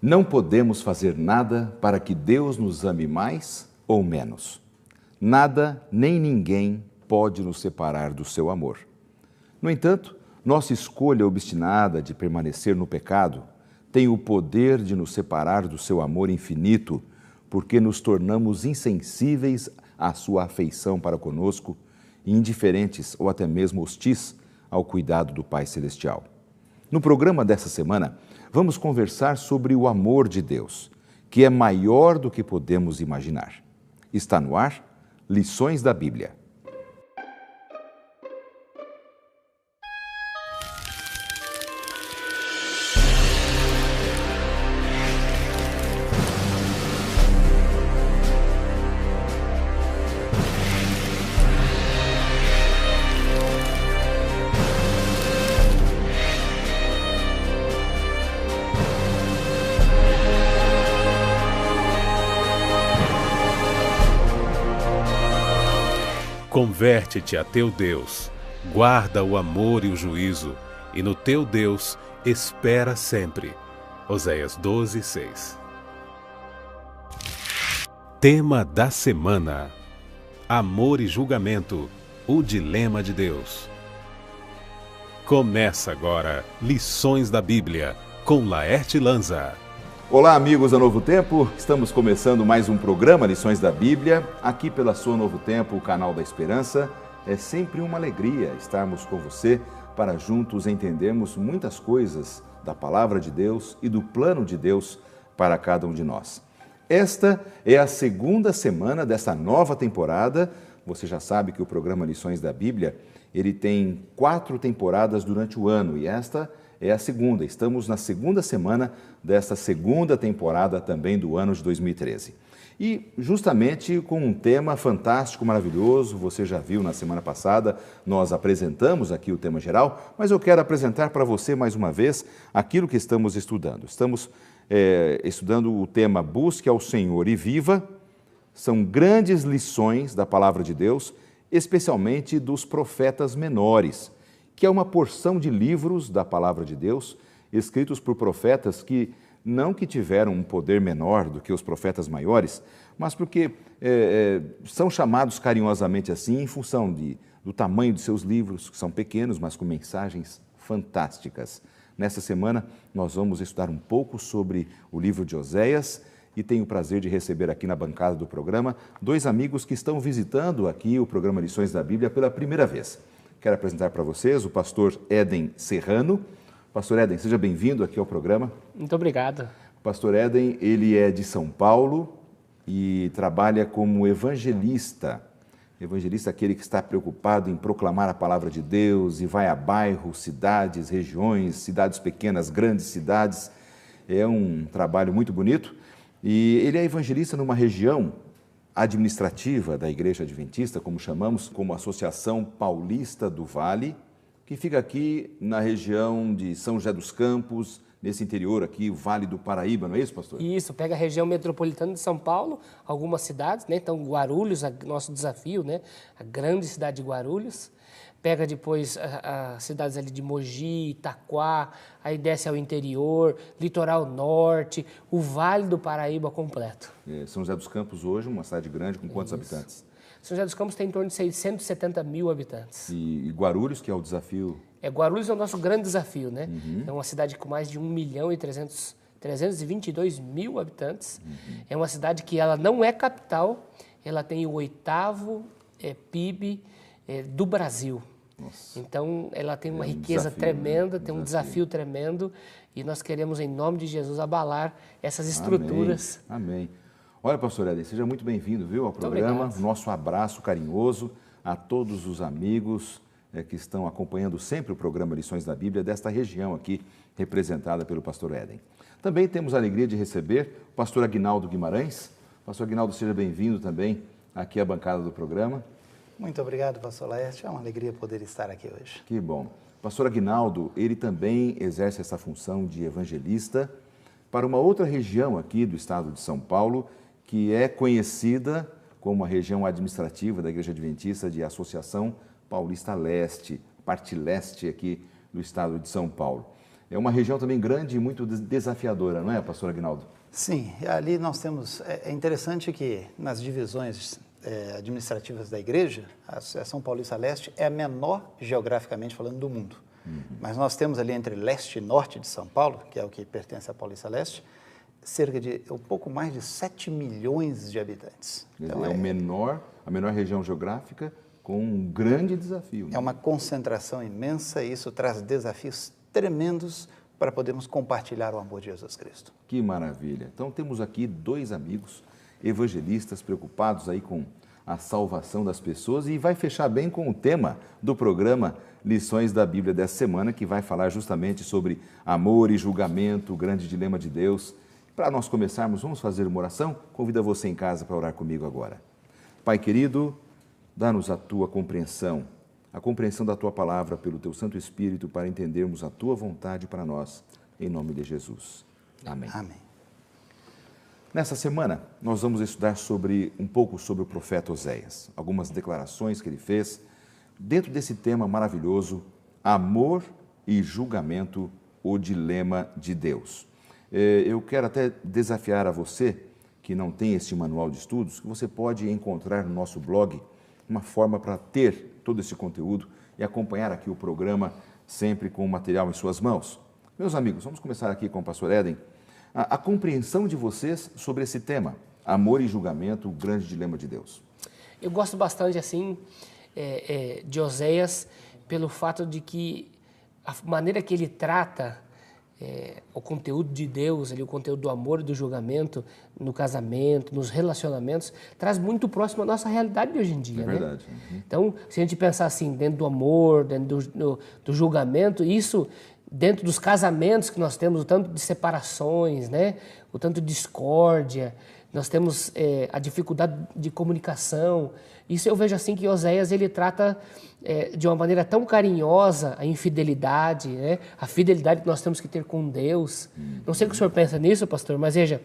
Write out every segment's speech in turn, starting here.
Não podemos fazer nada para que Deus nos ame mais ou menos. Nada nem ninguém pode nos separar do seu amor. No entanto, nossa escolha obstinada de permanecer no pecado tem o poder de nos separar do seu amor infinito, porque nos tornamos insensíveis à sua afeição para conosco, indiferentes ou até mesmo hostis ao cuidado do Pai Celestial. No programa dessa semana, vamos conversar sobre o amor de Deus, que é maior do que podemos imaginar. Está no ar, Lições da Bíblia. Converte-te a teu Deus, guarda o amor e o juízo, e no teu Deus espera sempre. Oséias 12, 6. Tema da semana: Amor e julgamento, o dilema de Deus. Começa agora Lições da Bíblia, com Laerte Lanza. Olá, amigos da Novo Tempo, estamos começando mais um programa Lições da Bíblia, aqui pela sua Novo Tempo, o canal da Esperança. É sempre uma alegria estarmos com você para juntos entendermos muitas coisas da Palavra de Deus e do plano de Deus para cada um de nós. Esta é a segunda semana dessa nova temporada. Você já sabe que o programa Lições da Bíblia, ele tem 4 temporadas durante o ano e esta é a segunda. Estamos na segunda semana desta segunda temporada também do ano de 2013. E justamente com um tema fantástico, maravilhoso, você já viu na semana passada, nós apresentamos aqui o tema geral, mas eu quero apresentar para você mais uma vez aquilo que estamos estudando. Estamos estudando o tema Busque ao Senhor e Viva. São grandes lições da Palavra de Deus, especialmente dos profetas menores, que é uma porção de livros da Palavra de Deus, escritos por profetas que não que tiveram um poder menor do que os profetas maiores, mas porque são chamados carinhosamente assim em função do tamanho de seus livros, que são pequenos, mas com mensagens fantásticas. Nessa semana, nós vamos estudar um pouco sobre o livro de Oséias e tenho o prazer de receber aqui na bancada do programa 2 amigos que estão visitando aqui o programa Lições da Bíblia pela primeira vez. Quero apresentar para vocês o pastor Éden Serrano. Pastor Éden, seja bem-vindo aqui ao programa. Muito obrigado. O pastor Éden, ele é de São Paulo e trabalha como evangelista. Evangelista é aquele que está preocupado em proclamar a palavra de Deus e vai a bairros, cidades, regiões, cidades pequenas, grandes cidades. É um trabalho muito bonito. E ele é evangelista numa região administrativa da Igreja Adventista, como chamamos, como Associação Paulista do Vale, que fica aqui na região de São José dos Campos, nesse interior aqui, o Vale do Paraíba, não é isso, pastor? Isso, pega a região metropolitana de São Paulo, algumas cidades, né? Então, Guarulhos, nosso desafio, né? A grande cidade de Guarulhos. Pega depois as cidades ali de Mogi, Itaquá, aí desce ao interior, litoral norte, o Vale do Paraíba completo. São José dos Campos hoje, uma cidade grande, com quantos habitantes? São José dos Campos tem em torno de 670 mil habitantes. E Guarulhos, que é o desafio? Guarulhos é o nosso grande desafio, né? É uma cidade com mais de 1.322.000 habitantes. É uma cidade que ela não é capital, ela tem o 8º PIB do Brasil. Nossa. Então, ela tem uma riqueza tremenda, tem um desafio tremendo e nós queremos, em nome de Jesus, abalar essas estruturas. Amém. Olha, pastor Éden, seja muito bem-vindo, viu, ao programa. Obrigado. Nosso abraço carinhoso a todos os amigos que estão acompanhando sempre o programa Lições da Bíblia desta região aqui, representada pelo pastor Éden. Também temos a alegria de receber o pastor Aguinaldo Guimarães. Pastor Aguinaldo, seja bem-vindo também aqui à bancada do programa. Muito obrigado, pastor Laerte. É uma alegria poder estar aqui hoje. Que bom. Pastor Aguinaldo, ele também exerce essa função de evangelista para uma outra região aqui do estado de São Paulo, que é conhecida como a região administrativa da Igreja Adventista de Associação Paulista Leste, parte leste aqui do estado de São Paulo. É uma região também grande e muito desafiadora, não é, pastor Aguinaldo? Sim, ali nós temos, é interessante que nas divisões administrativas da igreja, a São Paulista Leste é a menor geograficamente falando do mundo. Mas nós temos ali entre leste e norte de São Paulo, que é o que pertence à Paulista Leste, cerca de um pouco mais de 7 milhões de habitantes. Então, a menor região geográfica com um grande desafio. Né? É uma concentração imensa e isso traz desafios tremendos para podermos compartilhar o amor de Jesus Cristo. Que maravilha! Então temos aqui 2 amigos evangelistas preocupados aí com a salvação das pessoas e vai fechar bem com o tema do programa Lições da Bíblia dessa semana, que vai falar justamente sobre amor e julgamento, o grande dilema de Deus. Para nós começarmos, vamos fazer uma oração? Convido você em casa para orar comigo agora. Pai querido, dá-nos a Tua compreensão, a compreensão da Tua palavra pelo Teu Santo Espírito para entendermos a Tua vontade para nós, em nome de Jesus. Amém. Amém. Nessa semana, nós vamos estudar um pouco sobre o profeta Oséias, algumas declarações que ele fez dentro desse tema maravilhoso, amor e julgamento, o dilema de Deus. Eu quero até desafiar a você, que não tem este manual de estudos, que você pode encontrar no nosso blog uma forma para ter todo esse conteúdo e acompanhar aqui o programa sempre com o material em suas mãos. Meus amigos, vamos começar aqui com o pastor Éden. A compreensão de vocês sobre esse tema, amor e julgamento, o grande dilema de Deus. Eu gosto bastante, assim, de Oséias pelo fato de que a maneira que ele trata o conteúdo de Deus, o conteúdo do amor e do julgamento no casamento, nos relacionamentos, traz muito próximo à nossa realidade de hoje em dia. É verdade. Né? Então, se a gente pensar assim, dentro do amor, dentro do julgamento, isso... Dentro dos casamentos que nós temos, o tanto de separações, né? O tanto de discórdia, nós temos a dificuldade de comunicação. Isso eu vejo assim que Oséias ele trata de uma maneira tão carinhosa a infidelidade, né? A fidelidade que nós temos que ter com Deus. Não sei o que o senhor pensa nisso, pastor, mas veja,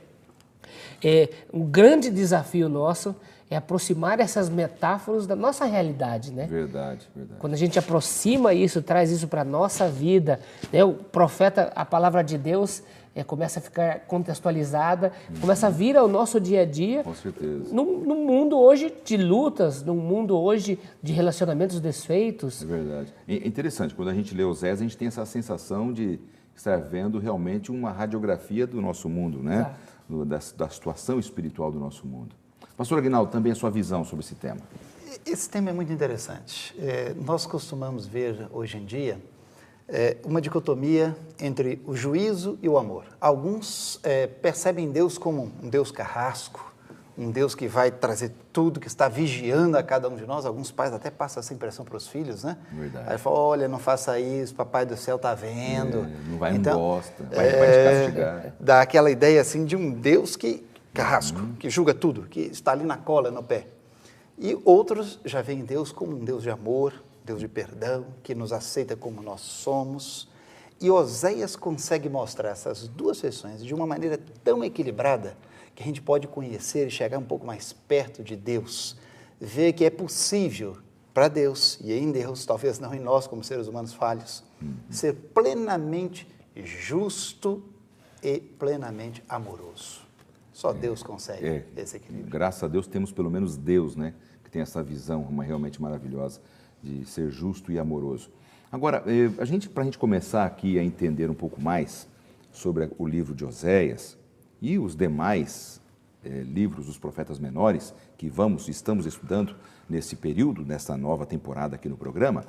um grande desafio nosso é aproximar essas metáforas da nossa realidade, né? Verdade, verdade. Quando a gente aproxima isso, traz isso para a nossa vida, né? O profeta, a palavra de Deus, começa a ficar contextualizada, começa a vir ao nosso dia a dia. Com certeza. Num mundo hoje de lutas, num mundo hoje de relacionamentos desfeitos. É verdade. É interessante, quando a gente lê Oséias, a gente tem essa sensação de estar vendo realmente uma radiografia do nosso mundo, né? Da situação espiritual do nosso mundo. Pastor Aguinaldo, também a sua visão sobre esse tema. Esse tema é muito interessante. Nós costumamos ver hoje em dia uma dicotomia entre o juízo e o amor. Alguns percebem Deus como um Deus carrasco, um Deus que vai trazer tudo, que está vigiando a cada um de nós. Alguns pais até passam essa impressão para os filhos, né? Verdade. Aí falam, olha, não faça isso, papai do céu está vendo. Não vai, então, não gosta, vai te castigar. Dá aquela ideia assim de um Deus que carrasco, que julga tudo, que está ali na cola, no pé. E outros já veem Deus como um Deus de amor, Deus de perdão, que nos aceita como nós somos. E Oséias consegue mostrar essas duas versões de uma maneira tão equilibrada que a gente pode conhecer e chegar um pouco mais perto de Deus, ver que é possível para Deus, e em Deus, talvez não em nós como seres humanos falhos, ser plenamente justo e plenamente amoroso. Só Deus consegue esse equilíbrio. Graças a Deus temos pelo menos Deus, né? Que tem essa visão realmente maravilhosa de ser justo e amoroso. Agora, para a gente começar aqui a entender um pouco mais sobre o livro de Oséias e os demais livros dos profetas menores que estamos estudando nesse período, nessa nova temporada aqui no programa,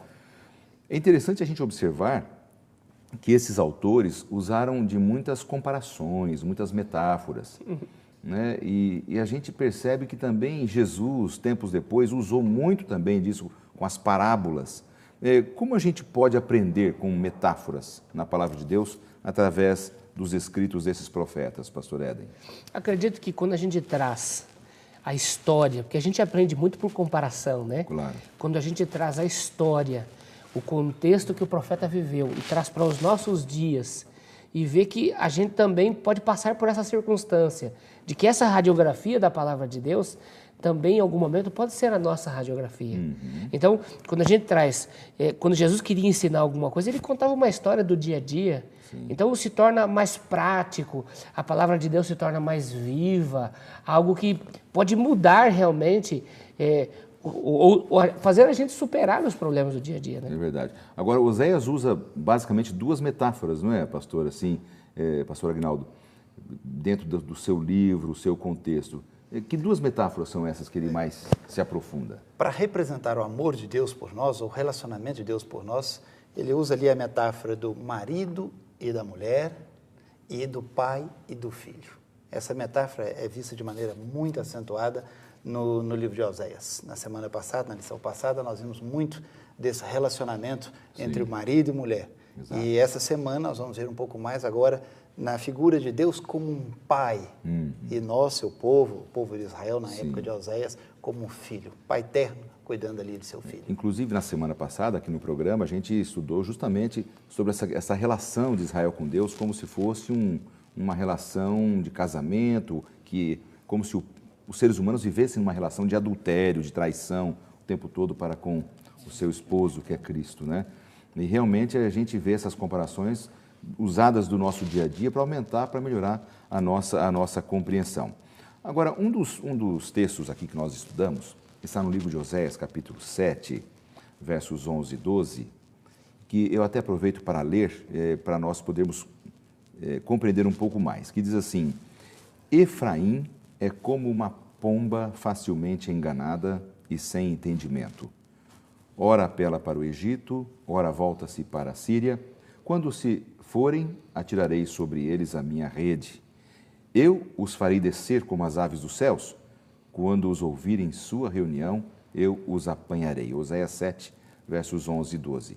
é interessante a gente observar que esses autores usaram de muitas comparações, muitas metáforas, né? E a gente percebe que também Jesus, tempos depois, usou muito também disso com as parábolas. Como a gente pode aprender com metáforas na palavra de Deus através dos escritos desses profetas, pastor Éden? Acredito que quando a gente traz a história, porque a gente aprende muito por comparação, né? Claro. Quando a gente traz a história, o contexto que o profeta viveu e traz para os nossos dias e vê que a gente também pode passar por essa circunstância, de que essa radiografia da palavra de Deus também em algum momento pode ser a nossa radiografia. Então, quando a gente traz, quando Jesus queria ensinar alguma coisa, ele contava uma história do dia a dia. Então se torna mais prático, a palavra de Deus se torna mais viva, algo que pode mudar realmente, ou fazer a gente superar os problemas do dia a dia. Né? É verdade. Agora, Oséias usa basicamente duas metáforas, não é, pastor? Assim, pastor Aguinaldo, dentro do seu livro, o seu contexto. Que duas metáforas são essas que ele mais se aprofunda? Para representar o amor de Deus por nós, o relacionamento de Deus por nós, ele usa ali a metáfora do marido e da mulher, e do pai e do filho. Essa metáfora é vista de maneira muito acentuada no livro de Oséias. Na semana passada, na lição passada, nós vimos muito desse relacionamento entre o marido e mulher. Exato. E essa semana nós vamos ver um pouco mais agora na figura de Deus como um pai, e nós, seu povo, o povo de Israel, na época de Oséias, como um filho, pai eterno, cuidando ali de seu filho. Inclusive, na semana passada, aqui no programa, a gente estudou justamente sobre essa relação de Israel com Deus como se fosse uma relação de casamento, como se os seres humanos vivessem numa relação de adultério, de traição, o tempo todo para com o seu esposo, que é Cristo, né? E realmente a gente vê essas comparações usadas do nosso dia a dia para aumentar, para melhorar a nossa compreensão. Agora, um dos textos aqui que nós estudamos está no livro de Oséias, capítulo 7, versos 11 e 12, que eu até aproveito para ler, para nós podermos compreender um pouco mais, que diz assim: Efraim é como uma pomba facilmente enganada e sem entendimento. Ora apela para o Egito, ora volta-se para a Síria. Quando se forem, atirarei sobre eles a minha rede. Eu os farei descer como as aves dos céus. Quando os ouvirem sua reunião, eu os apanharei. Oséias 7, versos 11 e 12.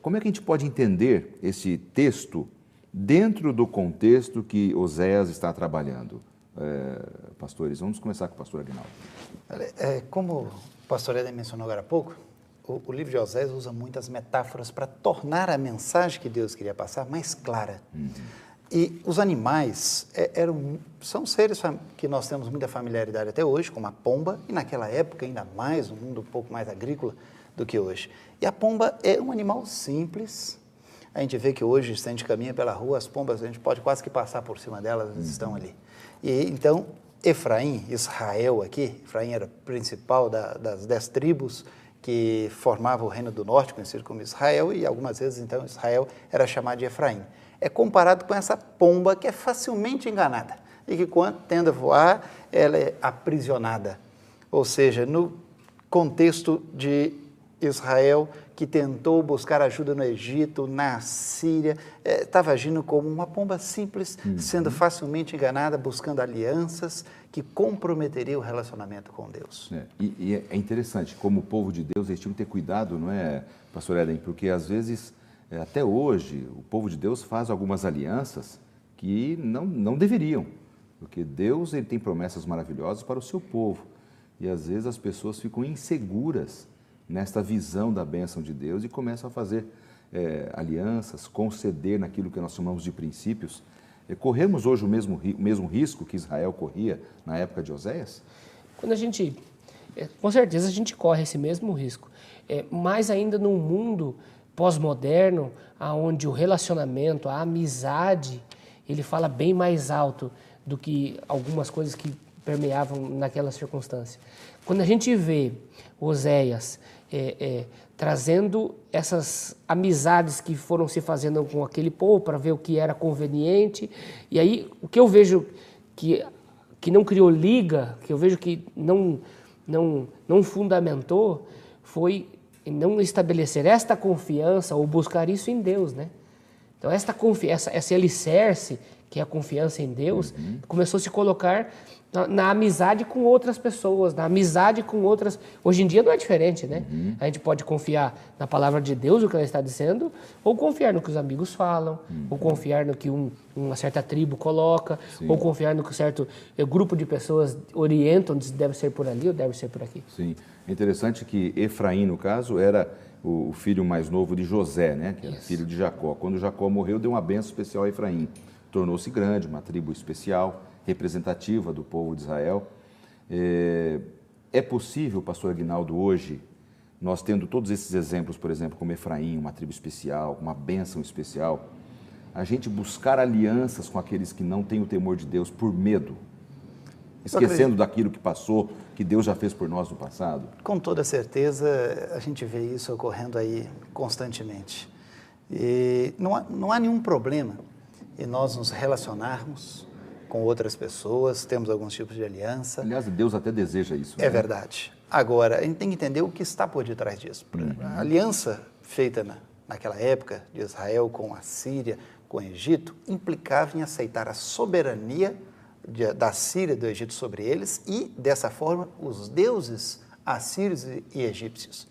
Como é que a gente pode entender esse texto dentro do contexto que Oséias está trabalhando? Pastores, vamos começar com o pastor Aguinaldo. Como o pastor Éden mencionou agora há pouco, o livro de Oséias usa muitas metáforas para tornar a mensagem que Deus queria passar mais clara. E os animais são seres que nós temos muita familiaridade até hoje, como a pomba, e naquela época ainda mais, um mundo um pouco mais agrícola do que hoje. E a pomba é um animal simples. A gente vê que hoje, se a gente caminha pela rua, as pombas, a gente pode quase que passar por cima delas, elas estão ali. E então, Efraim, Israel aqui, Efraim era o principal das 10 tribos que formavam o reino do norte, conhecido como Israel, e algumas vezes, então, Israel era chamado de Efraim. É comparado com essa pomba que é facilmente enganada e que, quando tenta voar, ela é aprisionada. Ou seja, no contexto de Israel, que tentou buscar ajuda no Egito, na Síria, estava agindo como uma pomba simples, sendo facilmente enganada, buscando alianças que comprometeriam o relacionamento com Deus. E é interessante, como o povo de Deus, eles tinham que ter cuidado, não é, pastor Éden? Porque às vezes, até hoje, o povo de Deus faz algumas alianças que não deveriam, porque Deus ele tem promessas maravilhosas para o seu povo. E às vezes as pessoas ficam inseguras nesta visão da bênção de Deus e começam a fazer alianças, conceder naquilo que nós chamamos de princípios. Corremos hoje o mesmo risco que Israel corria na época de Oséias? Quando a gente, com certeza a gente corre esse mesmo risco, mais ainda num mundo pós-moderno, onde o relacionamento, a amizade, ele fala bem mais alto do que algumas coisas que permeavam naquela circunstância. Quando a gente vê Oséias trazendo essas amizades que foram se fazendo com aquele povo para ver o que era conveniente, e aí o que eu vejo que não criou liga, que eu vejo que não fundamentou, foi não estabelecer esta confiança ou buscar isso em Deus, né? Então esta confiança, esse alicerce, que é a confiança em Deus, começou a se colocar na amizade com outras pessoas, na amizade com outras... Hoje em dia não é diferente, né? A gente pode confiar na palavra de Deus, o que ela está dizendo, ou confiar no que os amigos falam, ou confiar no que uma certa tribo coloca, ou confiar no que um certo grupo de pessoas orientam, se deve ser por ali ou deve ser por aqui. Sim. É interessante que Efraim, no caso, era o filho mais novo de José, né? Que era filho de Jacó. Quando Jacó morreu, deu uma bênção especial a Efraim. Tornou-se grande, uma tribo especial, representativa do povo de Israel. É possível, pastor Aguinaldo, hoje, nós tendo todos esses exemplos, por exemplo, como Efraim, uma tribo especial, uma bênção especial, a gente buscar alianças com aqueles que não têm o temor de Deus por medo, esquecendo daquilo que passou, que Deus já fez por nós no passado? Com toda certeza, a gente vê isso ocorrendo aí constantemente. E não há nenhum problema em nós nos relacionarmos com outras pessoas, temos alguns tipos de aliança. Aliás, Deus até deseja isso. É verdade. Agora, a gente tem que entender o que está por detrás disso. A aliança feita naquela época de Israel com a Síria, com o Egito, implicava em aceitar a soberania da Síria e do Egito sobre eles e, dessa forma, os deuses assírios e egípcios.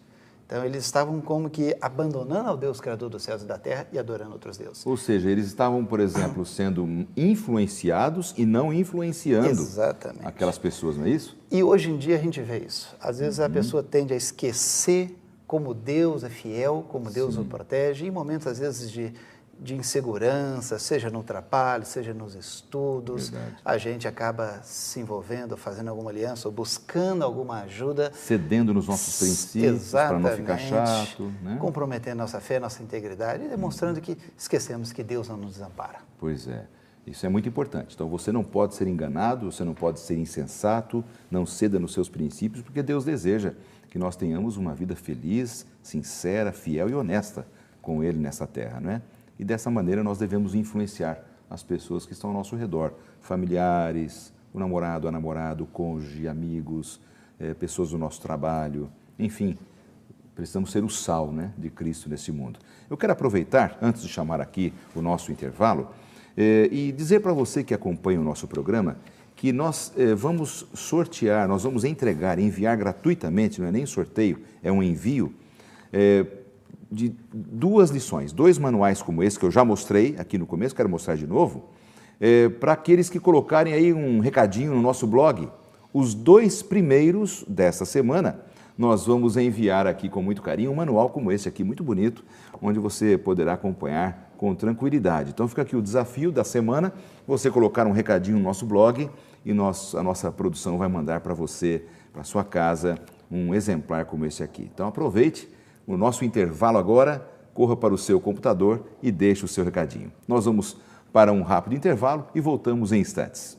Então, eles estavam como que abandonando ao Deus Criador dos céus e da terra e adorando outros deuses. Ou seja, eles estavam, por exemplo, sendo influenciados e não influenciando Exatamente. Aquelas pessoas, não é isso? E hoje em dia a gente vê isso. Às vezes a pessoa tende a esquecer como Deus é fiel, como Deus o protege, em momentos, às vezes, de insegurança, seja no trabalho, seja nos estudos, Verdade. a gente acaba se envolvendo, fazendo alguma aliança ou buscando alguma ajuda. Cedendo nos nossos princípios para não ficar chato, né? Comprometendo nossa fé, nossa integridade e demonstrando que esquecemos que Deus não nos desampara. Pois é, isso é muito importante. Então você não pode ser enganado, você não pode ser insensato, não ceda nos seus princípios, porque Deus deseja que nós tenhamos uma vida feliz, sincera, fiel e honesta com Ele nessa terra, não é? E dessa maneira nós devemos influenciar as pessoas que estão ao nosso redor, familiares, o namorado, a namorada, o cônjuge, amigos, pessoas do nosso trabalho, enfim, precisamos ser o sal, né, de Cristo nesse mundo. Eu quero aproveitar, antes de chamar aqui o nosso intervalo, e dizer para você que acompanha o nosso programa que nós vamos sortear, nós vamos entregar, enviar gratuitamente, não é nem sorteio, é um envio, de 2 lições, 2 manuais como esse, que eu já mostrei aqui no começo, quero mostrar de novo, para aqueles que colocarem aí um recadinho no nosso blog. Os 2 primeiros dessa semana, nós vamos enviar aqui com muito carinho um manual como esse aqui, muito bonito, onde você poderá acompanhar com tranquilidade. Então fica aqui o desafio da semana, você colocar um recadinho no nosso blog e a nossa produção vai mandar para você, para sua casa, um exemplar como esse aqui. Então aproveite o nosso intervalo agora, corra para o seu computador e deixe o seu recadinho. Nós vamos para um rápido intervalo e voltamos em instantes.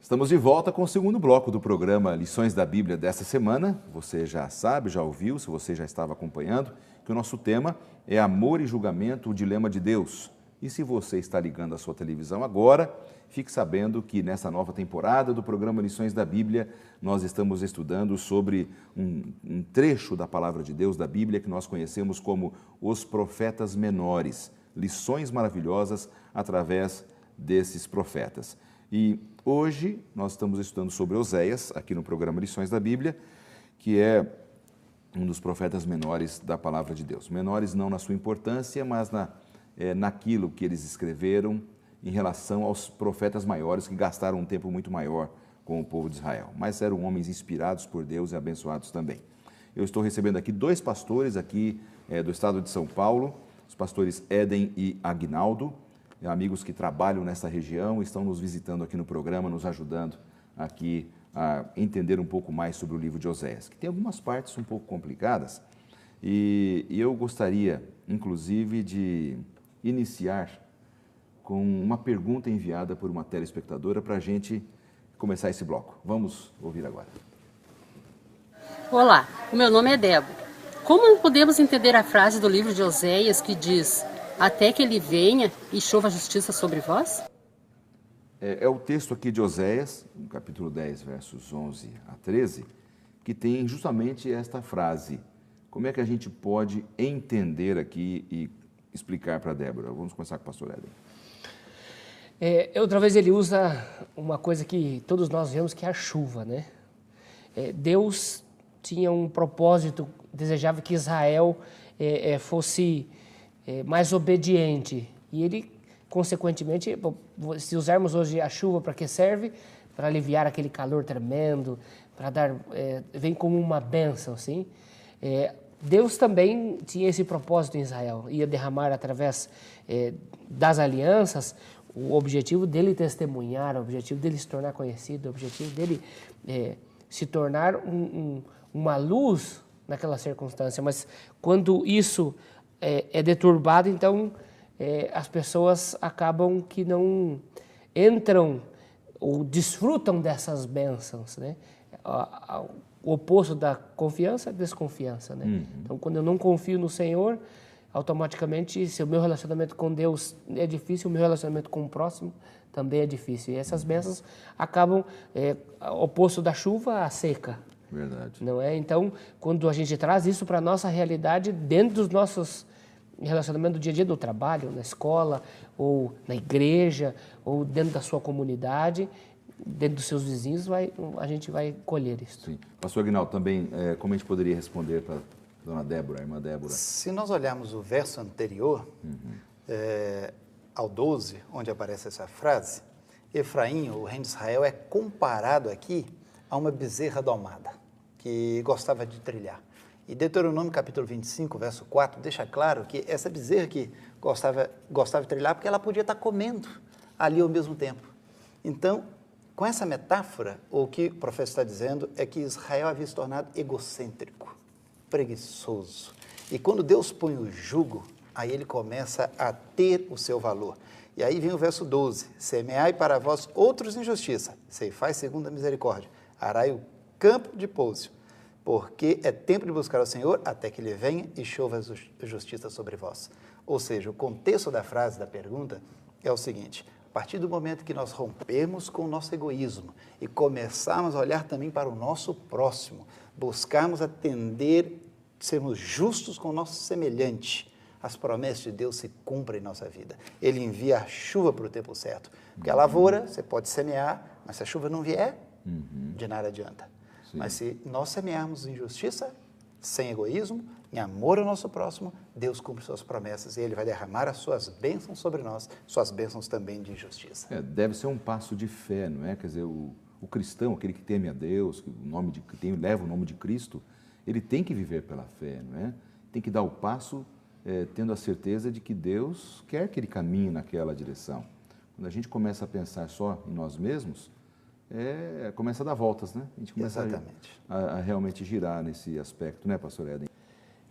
Estamos de volta com o segundo bloco do programa Lições da Bíblia dessa semana. Você já sabe, já ouviu, se você já estava acompanhando, que o nosso tema é Amor e Julgamento, o Dilema de Deus. E se você está ligando a sua televisão agora, fique sabendo que nessa nova temporada do programa Lições da Bíblia, nós estamos estudando sobre um trecho da Palavra de Deus, da Bíblia, que nós conhecemos como os profetas menores. Lições maravilhosas através desses profetas. E hoje nós estamos estudando sobre Oséias, aqui no programa Lições da Bíblia, que é um dos profetas menores da Palavra de Deus. Menores não na sua importância, mas naquilo que eles escreveram em relação aos profetas maiores que gastaram um tempo muito maior com o povo de Israel. Mas eram homens inspirados por Deus e abençoados também. Eu estou recebendo aqui 2 pastores aqui do estado de São Paulo, os pastores Éden e Aguinaldo, amigos que trabalham nessa região, estão nos visitando aqui no programa, nos ajudando aqui a entender um pouco mais sobre o livro de Oséias, que tem algumas partes um pouco complicadas, e eu gostaria, inclusive, de iniciar com uma pergunta enviada por uma telespectadora para a gente começar esse bloco. Vamos ouvir agora. Olá, o meu nome é Débora. Como podemos entender a frase do livro de Oséias que diz: até que ele venha e chova a justiça sobre vós? É o texto aqui de Oséias, no capítulo 10, versos 11 a 13, que tem justamente esta frase. Como é que a gente pode entender aqui e explicar para a Débora? Vamos começar com o pastor Éden. Outra vez ele usa uma coisa que todos nós vemos, que é a chuva, né? Deus tinha um propósito, desejava que Israel fosse mais obediente. E ele, consequentemente, se usarmos hoje a chuva para que serve? para aliviar aquele calor tremendo, para dar, vem como uma bênção, sim. Deus também tinha esse propósito em Israel, ia derramar através das alianças o objetivo dele testemunhar, o objetivo dele se tornar conhecido, o objetivo dele se tornar uma luz naquela circunstância. Mas quando isso é deturbado, então as pessoas acabam que não entram ou desfrutam dessas bênçãos, né? O oposto da confiança é desconfiança, né? Então, quando eu não confio no Senhor, automaticamente, se o meu relacionamento com Deus é difícil, o meu relacionamento com o próximo também é difícil. E essas bênçãos acabam oposto da chuva à seca. Verdade. Não é? Então, quando a gente traz isso para a nossa realidade, dentro dos nossos relacionamentos do dia a dia, do trabalho, na escola, ou na igreja, ou dentro da sua comunidade, dentro dos seus vizinhos, a gente vai colher isso. Sim. Pastor Aguinaldo, também, como a gente poderia responder para Dona Débora, a irmã Débora? Se nós olharmos o verso anterior, ao 12, onde aparece essa frase, Efraim, o reino de Israel, é comparado aqui a uma bezerra domada, que gostava de trilhar. E Deuteronômio capítulo 25, verso 4, deixa claro que essa bezerra que gostava de trilhar, porque ela podia estar comendo ali ao mesmo tempo. Então, com essa metáfora, o que o profeta está dizendo é que Israel havia se tornado egocêntrico, preguiçoso. E quando Deus põe o jugo, aí ele começa a ter o seu valor. E aí vem o verso 12, semeai para vós outros injustiça, ceifai segundo a misericórdia, arai o campo de pouso, porque é tempo de buscar o Senhor até que Ele venha e chova a justiça sobre vós. Ou seja, o contexto da frase, da pergunta, é o seguinte: a partir do momento que nós rompemos com o nosso egoísmo e começarmos a olhar também para o nosso próximo, buscarmos atender, sermos justos com o nosso semelhante, as promessas de Deus se cumprem em nossa vida. Ele envia a chuva para o tempo certo. Porque a lavoura, você pode semear, mas se a chuva não vier, de nada adianta. Sim. Mas se nós semearmos em justiça, sem egoísmo, em amor ao nosso próximo, Deus cumpre suas promessas e Ele vai derramar as suas bênçãos sobre nós, suas bênçãos também de justiça. Deve ser um passo de fé, não é? Quer dizer, o cristão, aquele que teme a Deus, leva o nome de Cristo, ele tem que viver pela fé, não é? Tem que dar o passo tendo a certeza de que Deus quer que ele caminhe naquela direção. Quando a gente começa a pensar só em nós mesmos, começa a dar voltas, né? A gente começa a realmente girar nesse aspecto, né, pastor Éden?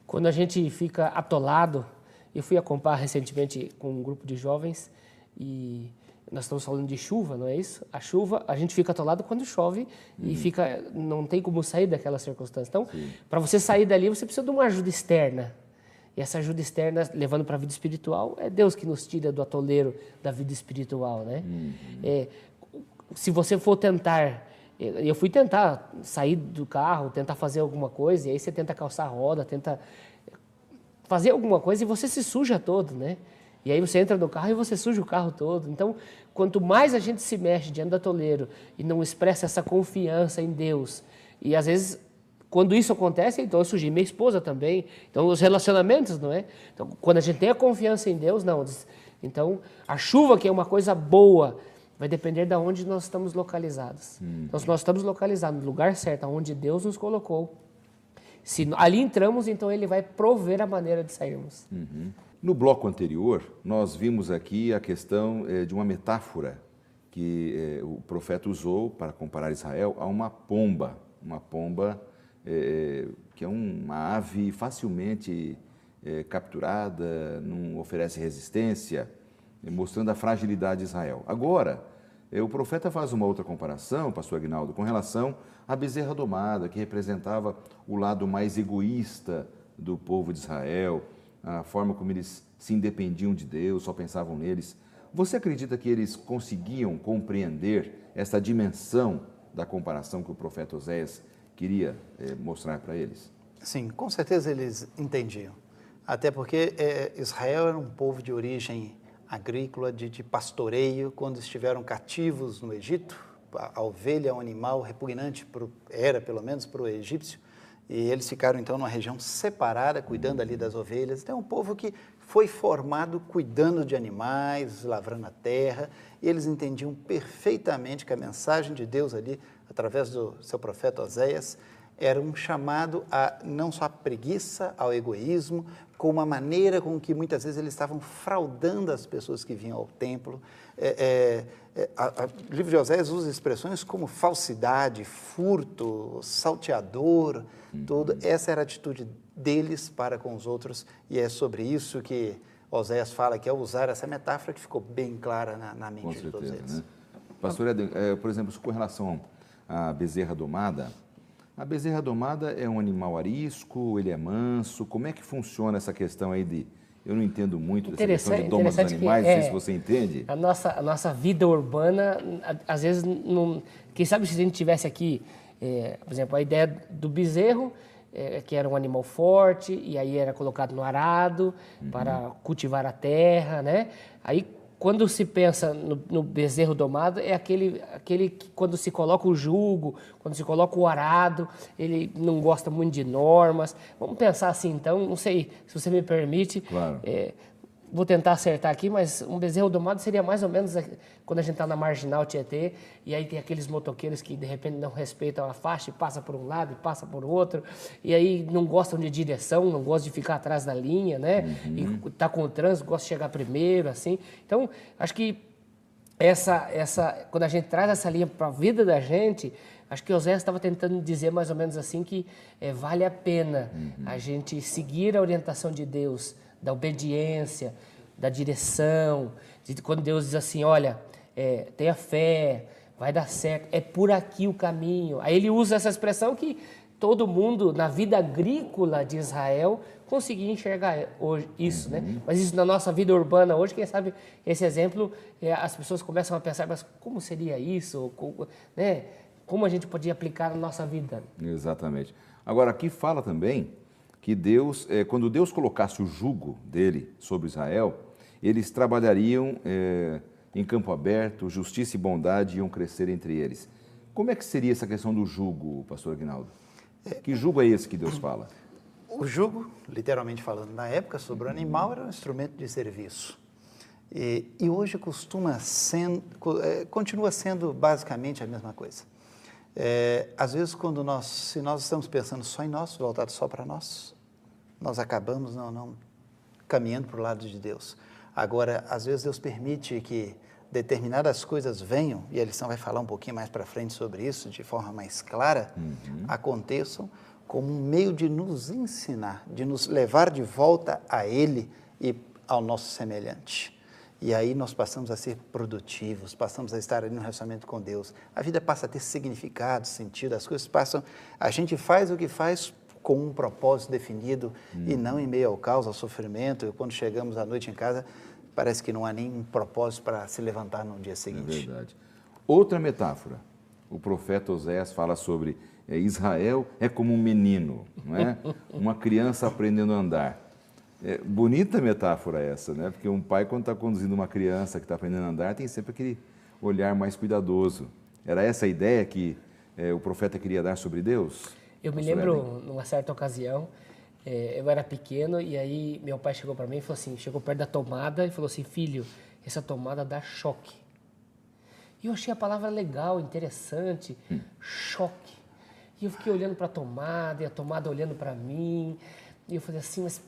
Quando a gente fica atolado, eu fui acampar recentemente com um grupo de jovens e nós estamos falando de chuva, não é isso? A chuva, a gente fica atolado quando chove e não tem como sair daquela circunstância. Então, para você sair dali, você precisa de uma ajuda externa. E essa ajuda externa, levando para a vida espiritual, é Deus que nos tira do atoleiro da vida espiritual, né? Se você for tentar, eu fui tentar sair do carro, tentar fazer alguma coisa, e aí você tenta calçar a roda, tenta fazer alguma coisa e você se suja todo, né? E aí você entra no carro e você suja o carro todo. Então, quanto mais a gente se mexe diante do atoleiro e não expressa essa confiança em Deus, e às vezes, quando isso acontece, então eu sujei minha esposa também. Então, os relacionamentos, não é? Então, quando a gente tem a confiança em Deus, não. Então, a chuva, que é uma coisa boa, vai depender de onde nós estamos localizados. Então, se nós estamos localizados no lugar certo, onde Deus nos colocou, se ali entramos, então Ele vai prover a maneira de sairmos. No bloco anterior, nós vimos aqui a questão de uma metáfora que o profeta usou para comparar Israel a uma pomba. Uma pomba que é uma ave facilmente capturada, não oferece resistência, mostrando a fragilidade de Israel. Agora, o profeta faz uma outra comparação, pastor Aguinaldo, com relação à bezerra domada, que representava o lado mais egoísta do povo de Israel, a forma como eles se independiam de Deus, só pensavam neles. Você acredita que eles conseguiam compreender essa dimensão da comparação que o profeta Oséias queria mostrar para eles? Sim, com certeza eles entendiam. Até porque Israel era um povo de origem agrícola, de pastoreio, quando estiveram cativos no Egito. A ovelha é um animal repugnante, era pelo menos para o egípcio, e eles ficaram então numa região separada, cuidando ali das ovelhas. Então é um povo que foi formado cuidando de animais, lavrando a terra, e eles entendiam perfeitamente que a mensagem de Deus ali, através do seu profeta Oséias, era um chamado a não só a preguiça, ao egoísmo, com uma maneira com que muitas vezes eles estavam fraudando as pessoas que vinham ao templo. O livro de Oséias usa expressões como falsidade, furto, salteador, tudo. Essa era a atitude deles para com os outros, e é sobre isso que Oséias fala, que é usar essa metáfora que ficou bem clara na mente de todos eles. Né? Pastor Éden, por exemplo, com relação à bezerra domada, a bezerra domada é um animal arisco, ele é manso, como é que funciona essa questão aí de... Eu não entendo muito dessa questão de doma dos animais, não sei se você entende. A nossa vida urbana, às vezes, não, quem sabe se a gente tivesse aqui, por exemplo, a ideia do bezerro, que era um animal forte, e aí era colocado no arado para cultivar a terra, né? Aí, quando se pensa no bezerro domado, é aquele que quando se coloca o jugo, quando se coloca o arado, ele não gosta muito de normas. Vamos pensar assim, então, não sei se você me permite, claro. Vou tentar acertar aqui, mas um bezerro domado seria mais ou menos quando a gente está na Marginal Tietê, e aí tem aqueles motoqueiros que de repente não respeitam a faixa e passa por um lado e passa por outro, e aí não gostam de direção, não gostam de ficar atrás da linha, né? E tá com o trânsito, gosta de chegar primeiro, assim. Então, acho que quando a gente traz essa linha para a vida da gente, acho que o Oséias estava tentando dizer mais ou menos assim que vale a pena a gente seguir a orientação de Deus, da obediência, da direção, quando Deus diz assim, olha, tenha fé, vai dar certo, é por aqui o caminho. Aí ele usa essa expressão que todo mundo na vida agrícola de Israel conseguia enxergar hoje isso, né? Mas isso na nossa vida urbana hoje, quem sabe esse exemplo, as pessoas começam a pensar, mas como seria isso? Né? Como a gente podia aplicar na nossa vida? Exatamente. Agora, aqui fala também que Deus, quando Deus colocasse o jugo dele sobre Israel, eles trabalhariam em campo aberto, justiça e bondade iam crescer entre eles. Como é que seria essa questão do jugo, pastor Aguinaldo? Que jugo é esse que Deus fala? O jugo, literalmente falando, na época, sobre o animal, era um instrumento de serviço. E hoje continua sendo basicamente a mesma coisa. Às vezes, se nós estamos pensando só em nós, voltado só para nós acabamos não caminhando para o lado de Deus. Agora, às vezes Deus permite que determinadas coisas venham, e a lição vai falar um pouquinho mais para frente sobre isso, de forma mais clara, aconteçam como um meio de nos ensinar, de nos levar de volta a Ele e ao nosso semelhante. E aí nós passamos a ser produtivos, passamos a estar ali no relacionamento com Deus. A vida passa a ter significado, sentido, as coisas passam... A gente faz o que faz com um propósito definido e não em meio ao caos, ao sofrimento. E quando chegamos à noite em casa, parece que não há nenhum propósito para se levantar no dia seguinte. É verdade. Outra metáfora. O profeta Oséias fala sobre Israel é como um menino, não é? Uma criança aprendendo a andar. Bonita metáfora essa, né? Porque um pai, quando está conduzindo uma criança que está aprendendo a andar, tem sempre aquele olhar mais cuidadoso. Era essa a ideia que o profeta queria dar sobre Deus? Eu me lembro, numa certa ocasião, eu era pequeno e aí meu pai chegou para mim e falou assim, chegou perto da tomada e falou assim, filho, essa tomada dá choque. E eu achei a palavra legal, interessante, choque. E eu fiquei olhando para a tomada e a tomada olhando para mim. E eu falei assim, mas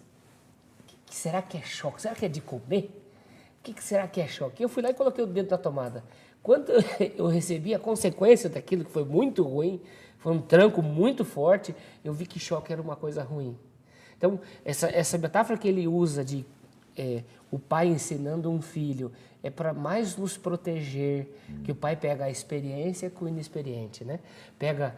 será que é choque? Será que é de comer? O que será que é choque? Eu fui lá e coloquei o dedo na tomada. Quando eu recebi a consequência daquilo que foi muito ruim, foi um tranco muito forte, eu vi que choque era uma coisa ruim. Então, essa metáfora que ele usa de o pai ensinando um filho é para mais nos proteger, que o pai pega a experiência com o inexperiente, né? Pega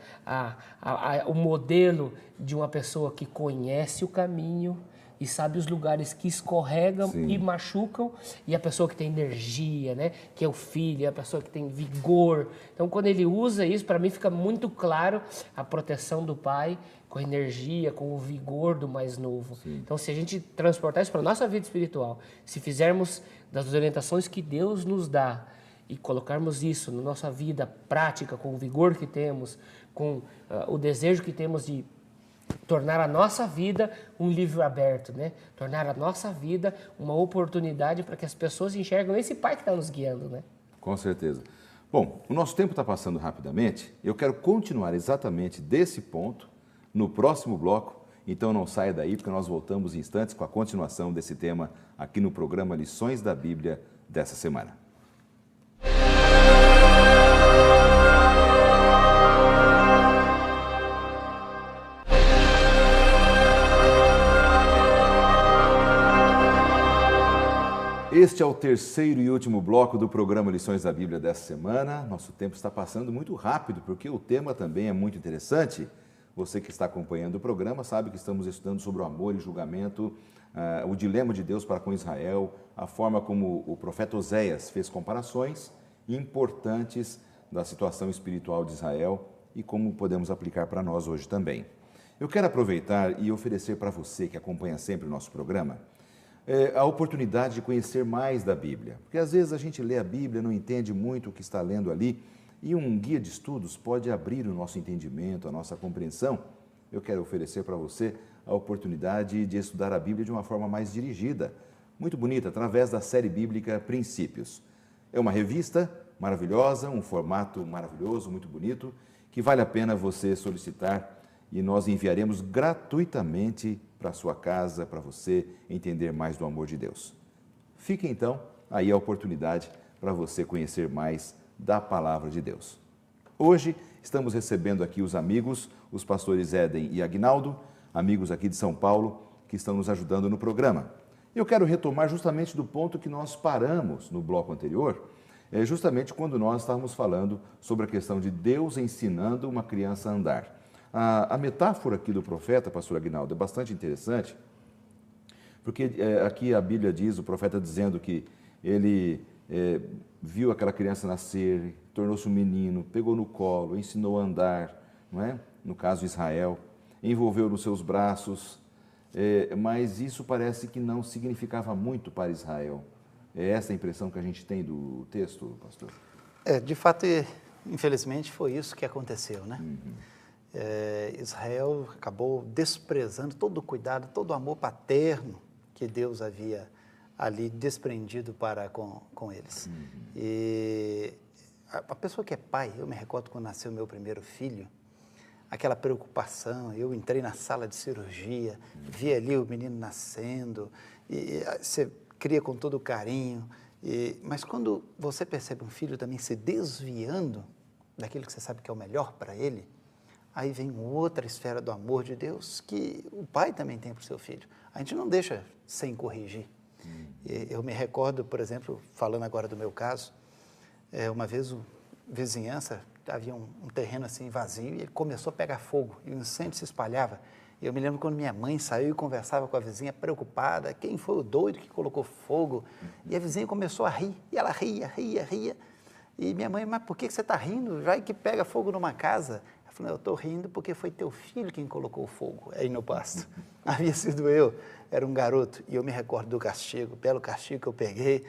o modelo de uma pessoa que conhece o caminho e sabe os lugares que escorregam e machucam, e a pessoa que tem energia, né? Que é o filho, é a pessoa que tem vigor. Então, quando ele usa isso, para mim fica muito claro a proteção do pai com a energia, com o vigor do mais novo. Então, se a gente transportar isso para a nossa vida espiritual, se fizermos das orientações que Deus nos dá e colocarmos isso na nossa vida prática, com o vigor que temos, com o desejo que temos de tornar a nossa vida um livro aberto, né? Tornar a nossa vida uma oportunidade para que as pessoas enxergam esse Pai que está nos guiando, né? Com certeza. Bom, o nosso tempo está passando rapidamente. Eu quero continuar exatamente desse ponto no próximo bloco. Então não saia daí, porque nós voltamos em instantes com a continuação desse tema aqui no programa Lições da Bíblia dessa semana. Este é o terceiro e último bloco do programa Lições da Bíblia dessa semana. Nosso tempo está passando muito rápido, porque o tema também é muito interessante. Você que está acompanhando o programa sabe que estamos estudando sobre o amor e julgamento, o dilema de Deus para com Israel, a forma como o profeta Oséias fez comparações importantes da situação espiritual de Israel e como podemos aplicar para nós hoje também. Eu quero aproveitar e oferecer para você que acompanha sempre o nosso programa a oportunidade de conhecer mais da Bíblia. Porque às vezes a gente lê a Bíblia, não entende muito o que está lendo ali, e um guia de estudos pode abrir o nosso entendimento, a nossa compreensão. Eu quero oferecer para você a oportunidade de estudar a Bíblia de uma forma mais dirigida, muito bonita, através da série bíblica Princípios. É uma revista maravilhosa, um formato maravilhoso, muito bonito, que vale a pena você solicitar e nós enviaremos gratuitamente para a sua casa, para você entender mais do amor de Deus. Fique então aí a oportunidade para você conhecer mais da Palavra de Deus. Hoje estamos recebendo aqui os amigos, os pastores Éden e Aguinaldo, amigos aqui de São Paulo, que estão nos ajudando no programa. Eu quero retomar justamente do ponto que nós paramos no bloco anterior, justamente quando nós estávamos falando sobre a questão de Deus ensinando uma criança a andar. A metáfora aqui do profeta, pastor Aguinaldo, é bastante interessante, porque aqui a Bíblia diz, o profeta dizendo que ele viu aquela criança nascer, tornou-se um menino, pegou no colo, ensinou a andar, não é? No caso Israel, envolveu nos seus braços, mas isso parece que não significava muito para Israel. É essa a impressão que a gente tem do texto, pastor? De fato, infelizmente, foi isso que aconteceu, né? Israel acabou desprezando todo o cuidado, todo o amor paterno que Deus havia ali desprendido para com eles. E a pessoa que é pai, eu me recordo quando nasceu meu primeiro filho, aquela preocupação, eu entrei na sala de cirurgia, vi ali o menino nascendo, e você cria com todo carinho, mas quando você percebe um filho também se desviando daquilo que você sabe que é o melhor para ele, aí vem outra esfera do amor de Deus que o pai também tem para o seu filho. A gente não deixa sem corrigir. Eu me recordo, por exemplo, falando agora do meu caso, uma vez vizinhança, havia um terreno assim vazio e ele começou a pegar fogo e o incêndio se espalhava. Eu me lembro quando minha mãe saiu e conversava com a vizinha preocupada, quem foi o doido que colocou fogo? E a vizinha começou a rir, e ela ria. E minha mãe, mas por que você está rindo? Já que pega fogo numa casa? Ela falou, eu estou rindo porque foi teu filho quem colocou o fogo aí no pasto. Havia sido eu, era um garoto, e eu me recordo do castigo, belo castigo que eu peguei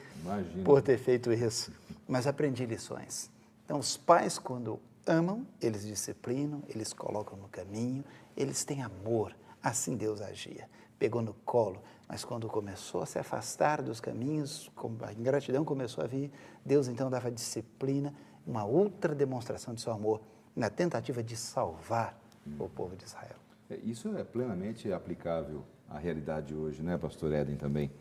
por ter feito isso. Mas aprendi lições. Então, os pais, quando amam, eles disciplinam, eles colocam no caminho, eles têm amor. Assim Deus agia. Pegou no colo, mas quando começou a se afastar dos caminhos, a ingratidão começou a vir, Deus então dava disciplina, uma outra demonstração de seu amor, na tentativa de salvar o povo de Israel. Isso é plenamente aplicável à realidade de hoje, né, pastor Éden, também?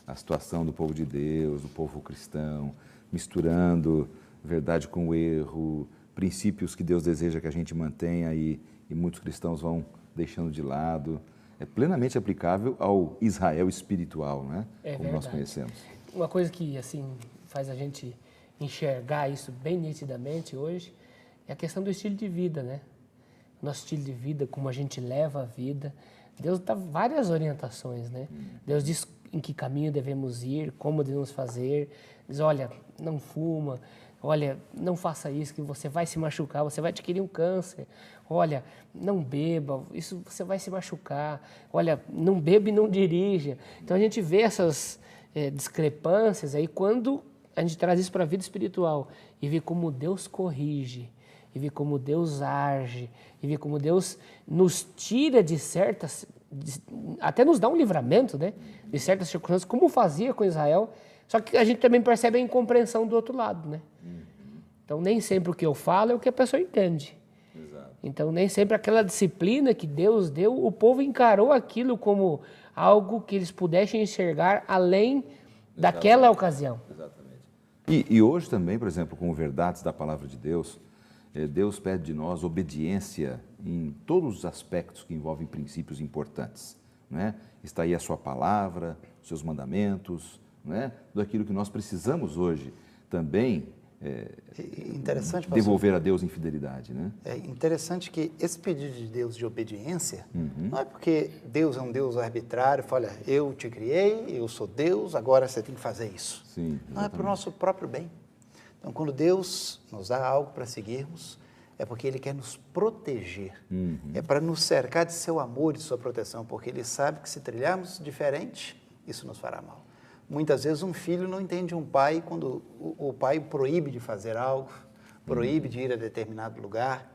A situação do povo de Deus, do povo cristão, misturando verdade com o erro, princípios que Deus deseja que a gente mantenha e muitos cristãos vão deixando de lado. É plenamente aplicável ao Israel espiritual, né? Como nós conhecemos. Uma coisa que assim faz a gente enxergar isso bem nitidamente hoje é a questão do estilo de vida, né? Nosso estilo de vida, como a gente leva a vida. Deus dá várias orientações, né? Deus diz em que caminho devemos ir, como devemos fazer. Diz, olha, não fuma, olha, não faça isso que você vai se machucar, você vai adquirir um câncer. Olha, não beba, isso você vai se machucar. Olha, não beba e não dirija. Então a gente vê essas discrepâncias aí quando a gente traz isso para a vida espiritual e vê como Deus corrige. e ver como Deus age, e ver como Deus nos tira de certas, até nos dá um livramento, né? De certas circunstâncias, como fazia com Israel, só que a gente também percebe a incompreensão do outro lado, né? Então, nem sempre o que eu falo é o que a pessoa entende. Exato. Então, nem sempre aquela disciplina que Deus deu, o povo encarou aquilo como algo que eles pudessem enxergar além daquela ocasião. Exatamente. E hoje também, por exemplo, com verdades da palavra de Deus, Deus pede de nós obediência em todos os aspectos que envolvem princípios importantes. Né? Está aí a sua palavra, os seus mandamentos, né? Daquilo que nós precisamos hoje também interessante, pastor, devolver a Deus infidelidade. Né? É interessante que esse pedido de Deus de obediência não é porque Deus é um Deus arbitrário, fala, eu te criei, eu sou Deus, agora você tem que fazer isso. Sim, não é para o nosso próprio bem. Então, quando Deus nos dá algo para seguirmos, é porque Ele quer nos proteger, é para nos cercar de seu amor e de sua proteção, porque Ele sabe que se trilharmos diferente, isso nos fará mal. Muitas vezes um filho não entende um pai quando o pai proíbe de fazer algo, proíbe de ir a determinado lugar,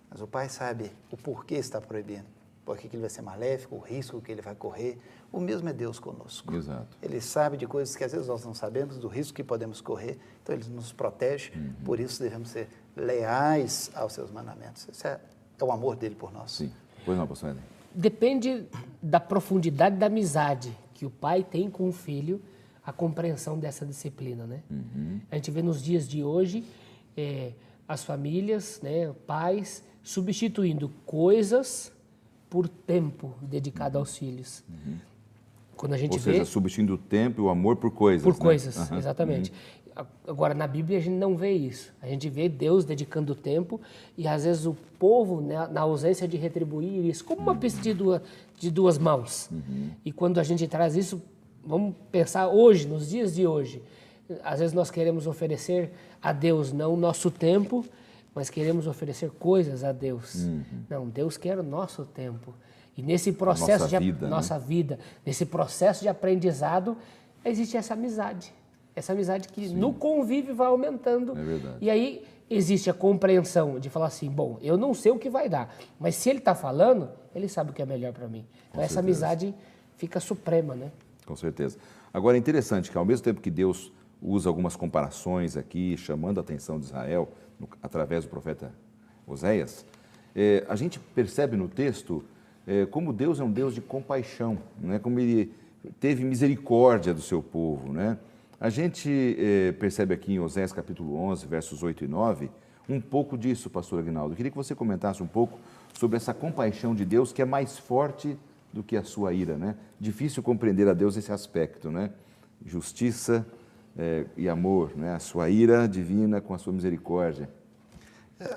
mas o pai sabe o porquê está proibindo, porque ele vai ser maléfico, o risco que ele vai correr. O mesmo é Deus conosco. Exato. Ele sabe de coisas que às vezes nós não sabemos, do risco que podemos correr, então Ele nos protege, por isso devemos ser leais aos seus mandamentos. Esse é o amor dele por nós. Sim. Pois não, pastor Éden? Depende da profundidade da amizade que o pai tem com o filho, a compreensão dessa disciplina, né? A gente vê nos dias de hoje as famílias, né, pais, substituindo coisas por tempo dedicado aos filhos. Quando a gente Ou seja, substituindo o tempo e o amor por coisas. Por né? coisas, exatamente. Agora, na Bíblia, a gente não vê isso. A gente vê Deus dedicando tempo e, às vezes, o povo, né, na ausência de retribuir isso, como uma pista de duas mãos. E quando a gente traz isso, vamos pensar hoje, nos dias de hoje, às vezes nós queremos oferecer a Deus não o nosso tempo, mas queremos oferecer coisas a Deus. Não, Deus quer o nosso tempo. E nesse processo nossa vida, nesse processo de aprendizado, existe essa amizade. Essa amizade que no convívio vai aumentando. É verdade. E aí existe a compreensão de falar assim, bom, eu não sei o que vai dar, mas se ele está falando, ele sabe o que é melhor para mim. Então essa amizade fica suprema, né? Com certeza. Agora, é interessante que ao mesmo tempo que Deus usa algumas comparações aqui, chamando a atenção de Israel, através do profeta Oséias, a gente percebe no texto como Deus é um Deus de compaixão, né? Como Ele teve misericórdia do seu povo, né? A gente percebe aqui em Oséias capítulo 11, versos 8 e 9, um pouco disso, pastor Aguinaldo. Eu queria que você comentasse um pouco sobre essa compaixão de Deus que é mais forte do que a sua ira, né? Difícil compreender a Deus nesse aspecto, né? Justiça e amor, né? A sua ira divina com a sua misericórdia.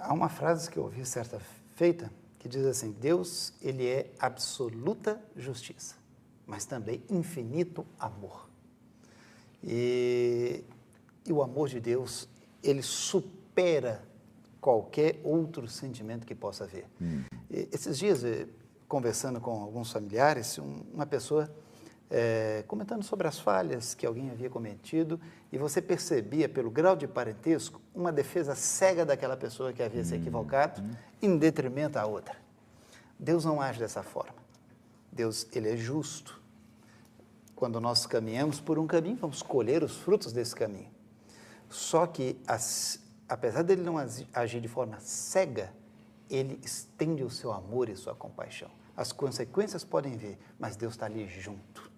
Há uma frase que eu ouvi certa feita que diz assim, Deus, Ele é absoluta justiça, mas também infinito amor. E o amor de Deus, ele supera qualquer outro sentimento que possa haver. Esses dias, conversando com alguns familiares, uma pessoa comentando sobre as falhas que alguém havia cometido e você percebia, pelo grau de parentesco, uma defesa cega daquela pessoa que havia se equivocado em detrimento à outra. Deus não age dessa forma. Deus, Ele é justo. Quando nós caminhamos por um caminho, vamos colher os frutos desse caminho. Só que, apesar dele não agir de forma cega, ele estende o seu amor e sua compaixão. As consequências podem vir, mas Deus está ali junto,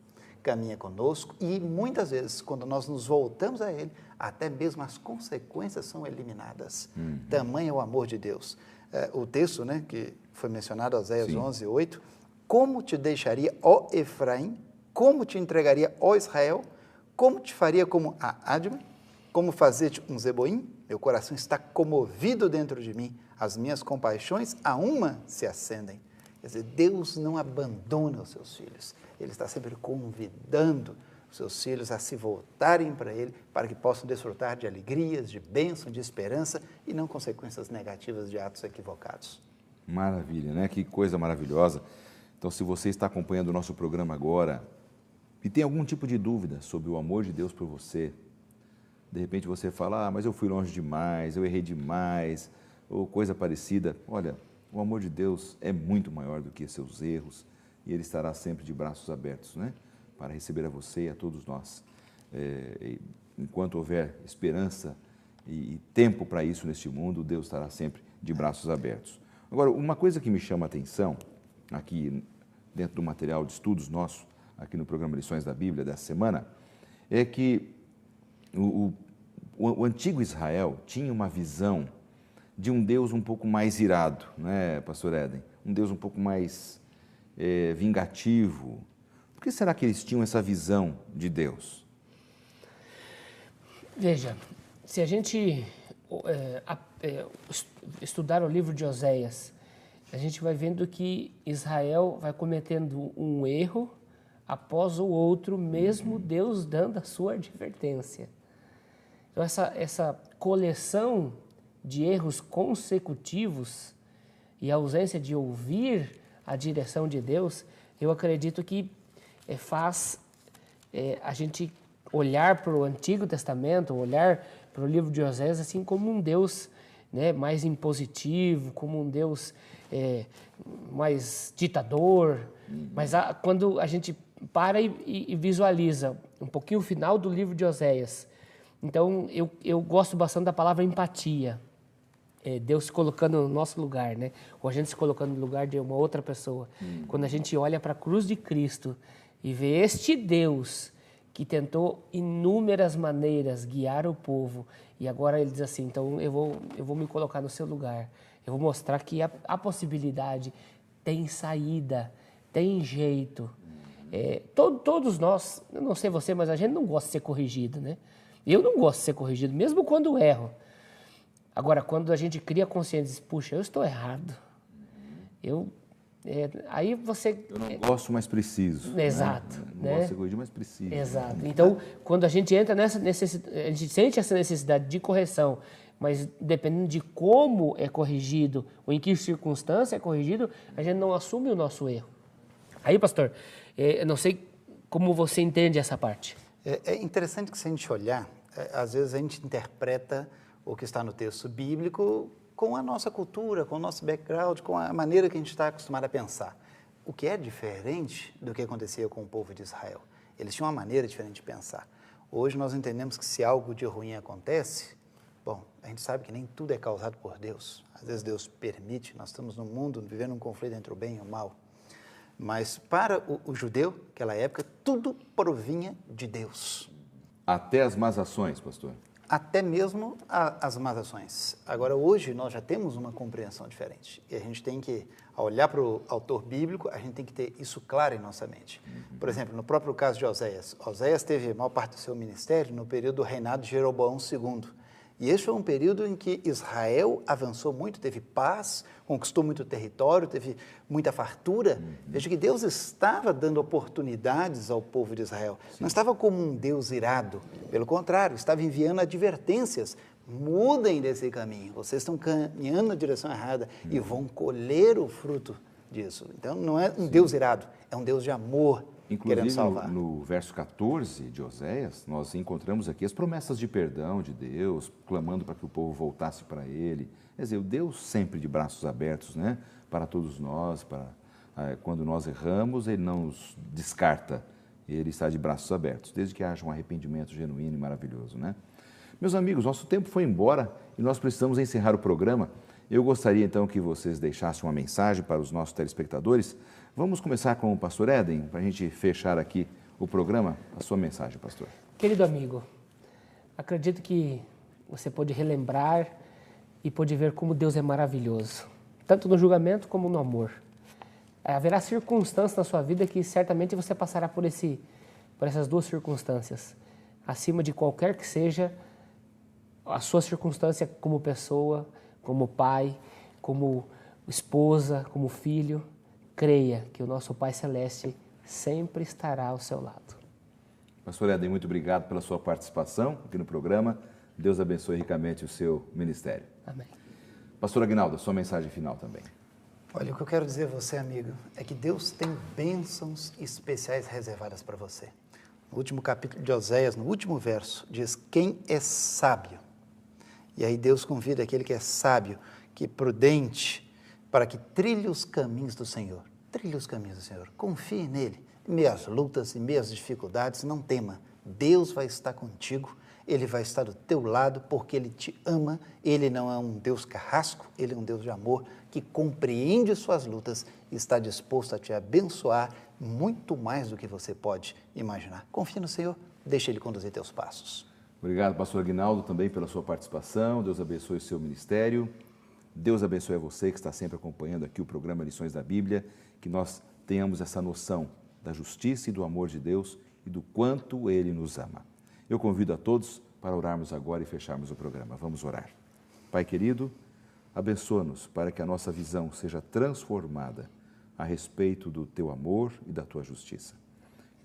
caminha conosco e muitas vezes, quando nós nos voltamos a Ele, até mesmo as consequências são eliminadas. Tamanho é o amor de Deus. O texto, né, que foi mencionado, Oséias 11, 8, como te deixaria, ó Efraim, como te entregaria, ó Israel, como te faria como a Adma, como fazer-te um Zeboim? Meu coração está comovido dentro de mim, as minhas compaixões a uma se acendem. Quer dizer, Deus não abandona os seus filhos, Ele está sempre convidando os seus filhos a se voltarem para Ele, para que possam desfrutar de alegrias, de bênção, de esperança e não consequências negativas de atos equivocados. Maravilha, né? Que coisa maravilhosa. Então, se você está acompanhando o nosso programa agora e tem algum tipo de dúvida sobre o amor de Deus por você, de repente você fala, mas eu fui longe demais, eu errei demais, ou coisa parecida. Olha, o amor de Deus é muito maior do que seus erros e Ele estará sempre de braços abertos, né? Para receber a você e a todos nós. Enquanto houver esperança e tempo para isso neste mundo, Deus estará sempre de braços abertos. Agora, uma coisa que me chama a atenção, aqui dentro do material de estudos nosso, aqui no programa Lições da Bíblia dessa semana, é que o antigo Israel tinha uma visão de um Deus um pouco mais irado, né, pastor Éden? Um Deus um pouco mais vingativo. Por que será que eles tinham essa visão de Deus? Veja, se a gente estudar o livro de Oséias, a gente vai vendo que Israel vai cometendo um erro após o outro, mesmo Deus dando a sua advertência. Então, essa coleção de erros consecutivos e a ausência de ouvir a direção de Deus, eu acredito que faz a gente olhar para o Antigo Testamento, olhar para o livro de Oséias assim como um Deus, né, mais impositivo, como um Deus mais ditador. Mas quando a gente para e visualiza um pouquinho o final do livro de Oséias, então eu gosto bastante da palavra empatia. Deus se colocando no nosso lugar, né? Ou a gente se colocando no lugar de uma outra pessoa. Quando a gente olha para a cruz de Cristo e vê este Deus que tentou inúmeras maneiras guiar o povo, e agora ele diz assim, então eu vou me colocar no seu lugar, eu vou mostrar que a possibilidade tem saída, tem jeito. Todos nós, eu não sei você, mas a gente não gosta de ser corrigido, né? Eu não gosto de ser corrigido, mesmo quando erro. Agora, quando a gente cria consciência e diz, puxa, eu estou errado, aí você... Eu não gosto, mas preciso. Exato. Né? Não né? gosto de ser corrigido, mas preciso. Exato. Então, quando a gente entra nessa necessidade, a gente sente essa necessidade de correção, mas dependendo de como é corrigido ou em que circunstância é corrigido, a gente não assume o nosso erro. Aí, pastor, eu não sei como você entende essa parte. É interessante que se a gente olhar, às vezes a gente interpreta o que está no texto bíblico com a nossa cultura, com o nosso background, com a maneira que a gente está acostumado a pensar. O que é diferente do que acontecia com o povo de Israel. Eles tinham uma maneira diferente de pensar. Hoje nós entendemos que se algo de ruim acontece, bom, a gente sabe que nem tudo é causado por Deus. Às vezes Deus permite, nós estamos no mundo vivendo um conflito entre o bem e o mal. Mas para o judeu, naquela época, tudo provinha de Deus. Até as más ações, pastor. Até mesmo as más ações. Agora, hoje, nós já temos uma compreensão diferente. E a gente tem que, ao olhar para o autor bíblico, a gente tem que ter isso claro em nossa mente. Por exemplo, no próprio caso de Oséias. Oséias teve a maior parte do seu ministério no período do reinado de Jeroboão II. E esse foi um período em que Israel avançou muito, teve paz, conquistou muito território, teve muita fartura. Veja que Deus estava dando oportunidades ao povo de Israel. Não estava como um Deus irado, pelo contrário, estava enviando advertências. Mudem desse caminho, vocês estão caminhando na direção errada e vão colher o fruto disso. Então, não é um Deus irado, é um Deus de amor. Inclusive, no verso 14 de Oséias, nós encontramos aqui as promessas de perdão de Deus, clamando para que o povo voltasse para Ele. Quer dizer, o Deus sempre de braços abertos, né, para todos nós, quando nós erramos, Ele não nos descarta, Ele está de braços abertos, desde que haja um arrependimento genuíno e maravilhoso, né? Meus amigos, nosso tempo foi embora e nós precisamos encerrar o programa. Eu gostaria, então, que vocês deixassem uma mensagem para os nossos telespectadores. Vamos começar com o pastor Éden, para a gente fechar aqui o programa. A sua mensagem, pastor. Querido amigo, acredito que você pode relembrar e pode ver como Deus é maravilhoso, tanto no julgamento como no amor. Haverá circunstâncias na sua vida que certamente você passará por essas duas circunstâncias. Acima de qualquer que seja a sua circunstância como pessoa, como pai, como esposa, como filho, creia que o nosso Pai Celeste sempre estará ao seu lado. Pastor Éden, muito obrigado pela sua participação aqui no programa. Deus abençoe ricamente o seu ministério. Amém. Pastor Aguinaldo, sua mensagem final também. Olha, o que eu quero dizer a você, amigo, é que Deus tem bênçãos especiais reservadas para você. No último capítulo de Oséias, no último verso, diz: quem é sábio? E aí Deus convida aquele que é sábio, que prudente, para que trilhe os caminhos do Senhor. Trilhe os caminhos do Senhor. Confie nele. Em meio às lutas, em meio às dificuldades, não tema. Deus vai estar contigo. Ele vai estar do teu lado porque Ele te ama. Ele não é um Deus carrasco, Ele é um Deus de amor que compreende suas lutas e está disposto a te abençoar muito mais do que você pode imaginar. Confie no Senhor, deixa Ele conduzir teus passos. Obrigado, pastor Aguinaldo, também pela sua participação. Deus abençoe o seu ministério. Deus abençoe a você que está sempre acompanhando aqui o programa Lições da Bíblia, que nós tenhamos essa noção da justiça e do amor de Deus e do quanto Ele nos ama. Eu convido a todos para orarmos agora e fecharmos o programa. Vamos orar. Pai querido, abençoa-nos para que a nossa visão seja transformada a respeito do Teu amor e da Tua justiça.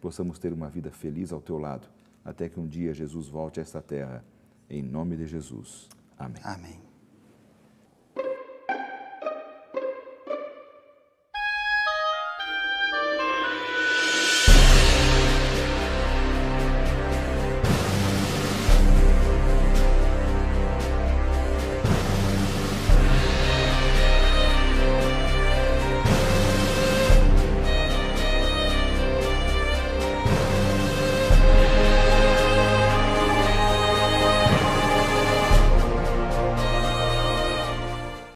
Possamos ter uma vida feliz ao Teu lado, até que um dia Jesus volte a esta terra. Em nome de Jesus. Amém. Amém.